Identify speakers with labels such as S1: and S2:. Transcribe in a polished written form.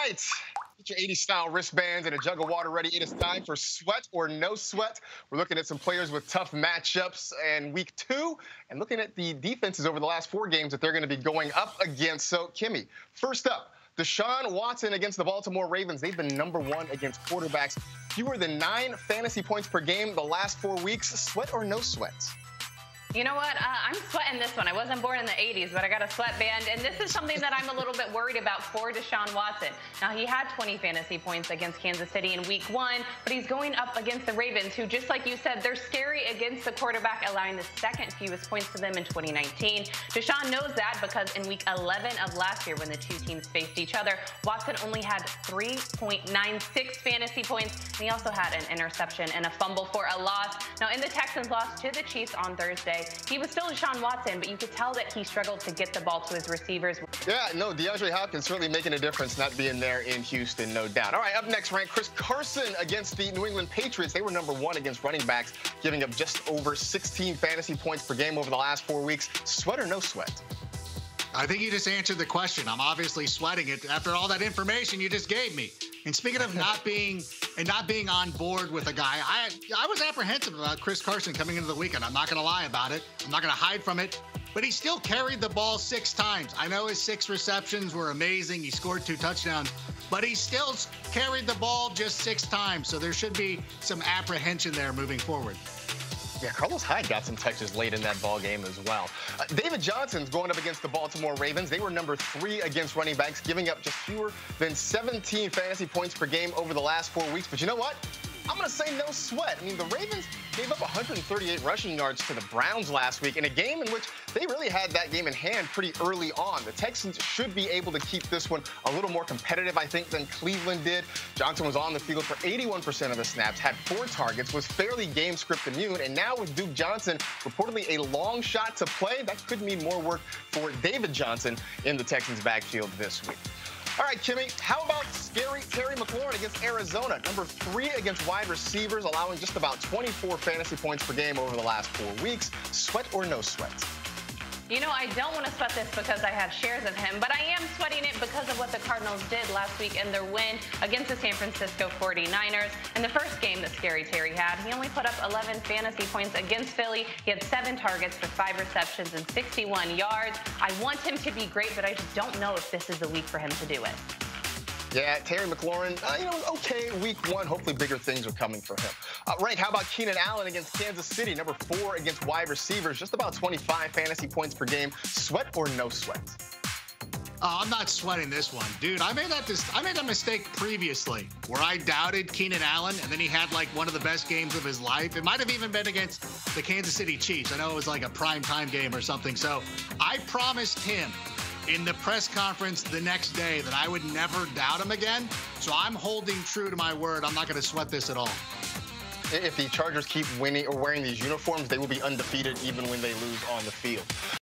S1: right. Get your 80s style wristbands and a jug of water ready. It is time for Sweat or No Sweat. We're looking at some players with tough matchups in week 2 and looking at the defenses over the last 4 games that they're going to be going up against. So, Kimmy, first up, DeShaun Watson against the Baltimore Ravens. They've been #1 against quarterbacks. Fewer than 9 fantasy points per game the last 4 weeks. Sweat or no sweat?
S2: You know what? I'm sweating this one. I wasn't born in the 80s, but I got a sweatband, and this is something that I'm a little bit worried about for DeShaun Watson. Now, he had 20 fantasy points against Kansas City in week 1, but he's going up against the Ravens, who, just like you said, they're scary against the quarterback, allowing the second fewest points to them in 2019. DeShaun knows that because in week 11 of last year, when the two teams faced each other, Watson only had 3.96 fantasy points, and he also had an interception and a fumble for a loss. Now, in the Texans' loss to the Chiefs on Thursday, he was still DeShaun Watson, but you could tell that he struggled to get the ball to his receivers.
S1: Yeah, no, DeAndre Hopkins certainly making a difference not being there in Houston, no doubt. All right, up next, ranked Carson against the New England Patriots. They were #1 against running backs, giving up just over 16 fantasy points per game over the last 4 weeks. Sweat or no sweat?
S3: I think you just answered the question. I'm obviously sweating it after all that information you just gave me. And speaking of not being on board with a guy, I was apprehensive about Chris Carson coming into the weekend. I'm not going to lie about it. I'm not going to hide from it. But he still carried the ball 6 times. I know his 6 receptions were amazing. He scored 2 touchdowns. But he still carried the ball just 6 times. So there should be some apprehension there moving forward.
S1: Yeah, Carlos Hyde got some touches late in that ball game as well. David Johnson's going up against the Baltimore Ravens. They were #3 against running backs, giving up just fewer than 17 fantasy points per game over the last 4 weeks. But you know what? I'm going to say no sweat. I mean, the Ravens gave up 138 rushing yards to the Browns last week in a game in which they really had that game in hand pretty early on. The Texans should be able to keep this one a little more competitive, I think, than Cleveland did. Johnson was on the field for 81% of the snaps, had 4 targets, was fairly game script immune, and now with Duke Johnson reportedly a long shot to play, that could mean more work for David Johnson in the Texans' backfield this week. All right, Kimmy, how about scary Terry McLaurin against Arizona? #3 against wide receivers, allowing just about 24 fantasy points per game over the last 4 weeks. Sweat or no sweat?
S2: You know, I don't want to sweat this because I have shares of him, but I am sweating it because of what the Cardinals did last week in their win against the San Francisco 49ers. In the first game that Scary Terry had, he only put up 11 fantasy points against Philly. He had 7 targets for 5 receptions and 61 yards. I want him to be great, but I just don't know if this is the week for him to do it.
S1: Yeah, Terry McLaurin, okay, week 1. Hopefully bigger things are coming for him. Right, how about Keenan Allen against Kansas City? #4 against wide receivers, just about 25 fantasy points per game. Sweat or no sweat?
S3: I'm not sweating this one. Dude, I made that mistake previously where I doubted Keenan Allen, and then he had like one of the best games of his life. It might have even been against the Kansas City Chiefs. I know it was like a primetime game or something. So I promised him in the press conference the next day that I would never doubt him again. So I'm holding true to my word. I'm not going to sweat this at all.
S1: If the Chargers keep winning or wearing these uniforms, they will be undefeated even when they lose on the field.